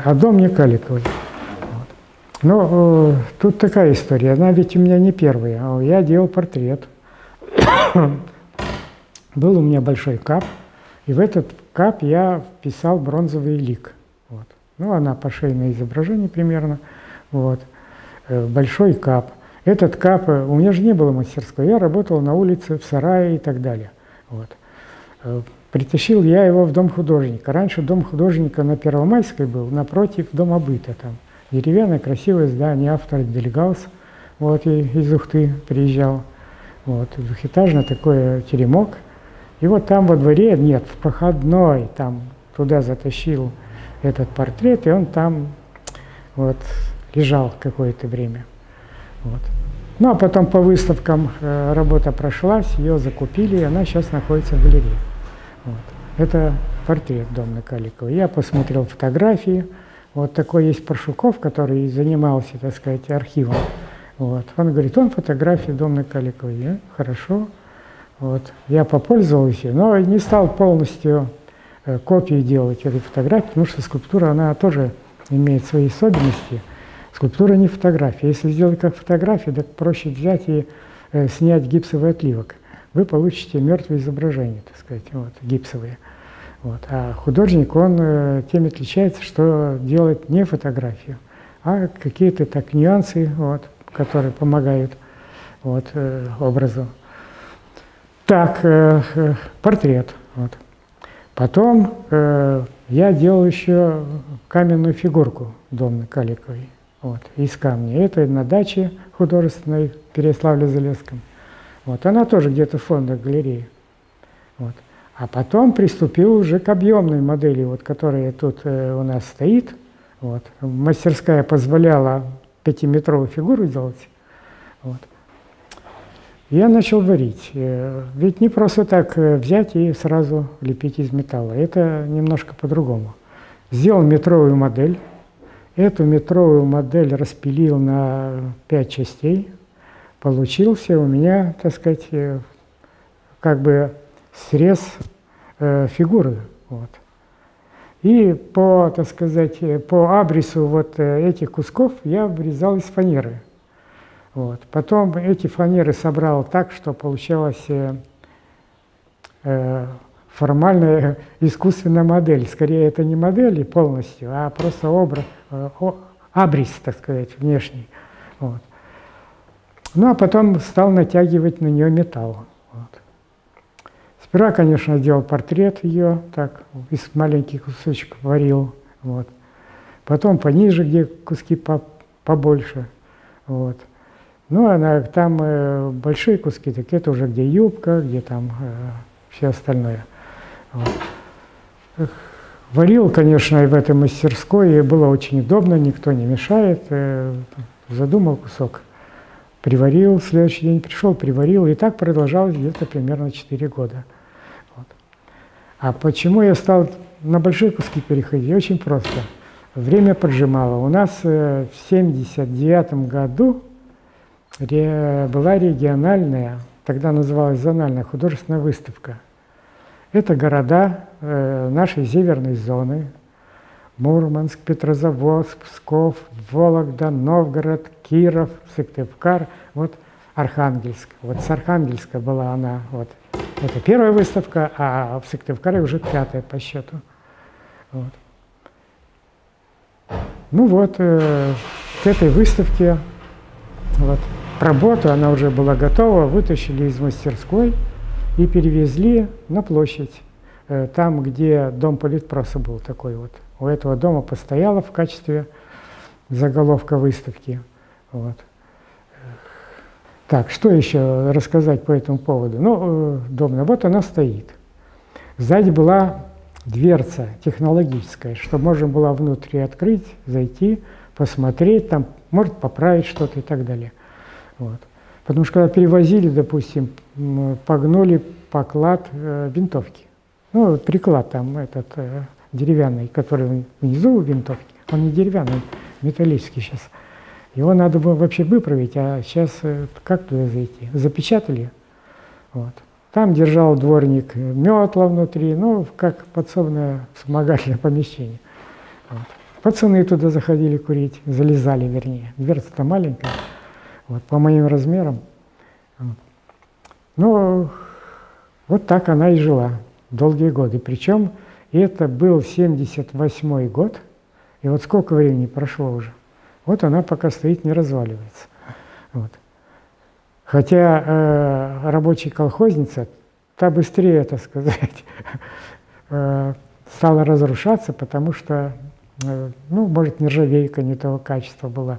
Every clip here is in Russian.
А дом не Каликовой. Вот. Но тут такая история, она ведь у меня не первая. Я делал портрет. Был у меня большой кап, и в этот кап я вписал бронзовый лик. Вот. Ну, она по шейное изображение примерно. Вот. Большой кап. Этот кап, у меня же не было мастерской, я работал на улице, в сарае и так далее. Вот. Притащил я его в Дом художника. Раньше Дом художника на Первомайской был, напротив Дома быта. Там деревянное красивое здание, автор делегался, вот, и из Ухты приезжал. Вот, двухэтажный такой теремок. И вот там во дворе, нет, в проходной, там туда затащил этот портрет, и он там вот лежал какое-то время. Вот. Ну, а потом по выставкам работа прошлась, ее закупили, и она сейчас находится в галерее. Вот. Это портрет Домны Каликовой. Я посмотрел фотографии. Вот такой есть Паршуков, который занимался, так сказать, архивом. Вот. Он говорит, он фотографии Домны Каликовой. Я, хорошо. Вот. Я попользовался, но не стал полностью копию делать этой фотографии, потому что скульптура, она тоже имеет свои особенности. Скульптура не фотография. Если сделать как фотографию, так проще взять и снять гипсовый отливок. Вы получите мертвые изображения, так сказать, вот, гипсовые. Вот. А художник, он тем отличается, что делает не фотографию, а какие-то так нюансы, вот, которые помогают вот, образу. Так, портрет. Вот. Потом я делал еще каменную фигурку Домны Каликовой, вот, из камня. Это на даче художественной в Переяславле-Залесском. Вот, она тоже где-то в фондах галереи. Вот. А потом приступил уже к объемной модели, вот, которая тут у нас стоит. Вот. Мастерская позволяла 5-метровую фигуру делать. Вот. Я начал варить. Ведь не просто так взять и сразу лепить из металла. Это немножко по-другому. Сделал метровую модель. Эту метровую модель распилил на 5 частей. Получился у меня, так сказать, как бы срез фигуры. Вот. И по, так сказать, по абрису вот этих кусков я вырезал из фанеры. Вот. Потом эти фанеры собрал так, что получалась формальная искусственная модель. Скорее, это не модель полностью, а просто образ, абрис, так сказать, внешний. Вот. Ну, а потом стал натягивать на нее металл. Вот. Сперва, конечно, делал портрет ее, так, из маленьких кусочков варил. Вот. Потом пониже, где куски побольше. Вот. Ну, а там большие куски, так это уже где юбка, где там все остальное. Вот. Варил, конечно, и в этой мастерской, и было очень удобно, никто не мешает. Задумал кусок. Приварил, в следующий день пришел, приварил, и так продолжалось где-то примерно 4 года. Вот. А почему я стал на большие куски переходить? Очень просто. Время поджимало. У нас в 1979 году была региональная, тогда называлась зональная художественная выставка. Это города нашей северной зоны. Мурманск, Петрозаводск, Псков, Вологда, Новгород, Киров, Сыктывкар, вот Архангельск. Вот с Архангельска была она, вот. Это первая выставка, а в Сыктывкаре уже 5-я по счету. Вот. Ну вот, к этой выставке вот, работу, она уже была готова, вытащили из мастерской и перевезли на площадь. Там, где дом политпроса был такой вот. У этого дома постояла в качестве заголовка выставки. Вот. Так, что еще рассказать по этому поводу? Ну, Домна, вот она стоит. Сзади была дверца технологическая, чтобы можно было внутри открыть, зайти, посмотреть, там, может поправить что-то и так далее. Вот. Потому что когда перевозили, допустим, погнули поклад винтовки. Ну, приклад там этот деревянный, который внизу винтовки, он не деревянный, металлический сейчас. Его надо было вообще выправить, а сейчас как туда зайти? Запечатали. Вот. Там держал дворник метла внутри, ну, как подсобное вспомогательное помещение. Вот. Пацаны туда заходили курить, залезали, вернее. Дверца-то маленькая, вот, по моим размерам. Ну, вот так она и жила долгие годы. Причем это был 78-й год, и вот сколько времени прошло уже. Вот она пока стоит, не разваливается. Вот. Хотя рабочая колхозница, та быстрее, так сказать, стала разрушаться, потому что, ну, может, нержавейка не того качества была.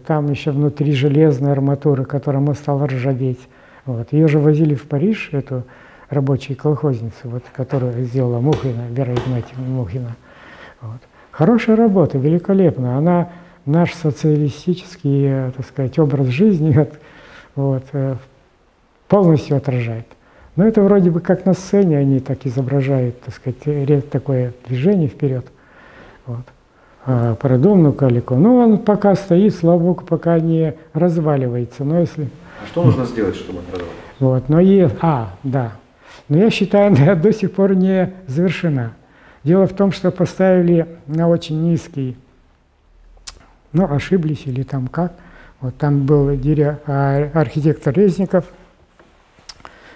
Там еще внутри железная арматура, которая стала ржаветь. Вот. Ее же возили в Париж, эту рабочую колхозницу, вот, которую сделала Мухина, Вера Игнатьевна Мухина. Вот. Хорошая работа, великолепно. Она наш социалистический, так сказать, образ жизни вот, полностью отражает. Но это вроде бы как на сцене они так изображают, так сказать, такое движение вперед. Вот. А про Домну Калику, ну, он пока стоит, слава богу, пока не разваливается. Но если... А что нужно сделать, чтобы он развалился? Вот, да. Но я считаю, она до сих пор не завершена. Дело в том, что поставили на очень низкий, ну, ошиблись или там как. Вот там был архитектор Резников.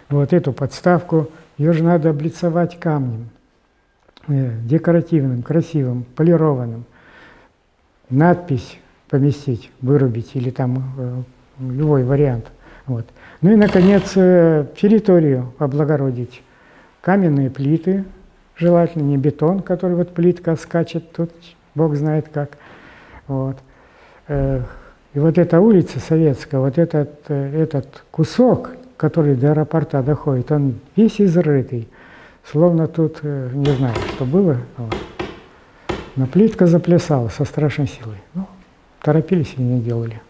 Вот эту подставку, ее же надо облицовать камнем, декоративным, красивым, полированным. Надпись поместить, вырубить или там любой вариант. Вот. Ну и, наконец, территорию облагородить. Каменные плиты, желательно не бетон, который вот плитка скачет, тут Бог знает как. Вот. И вот эта улица Советская, вот этот кусок, который до аэропорта доходит, он весь изрытый, словно тут, не знаю, что было, вот. Но плитка заплясала со страшной силой. Ну, торопились и не делали.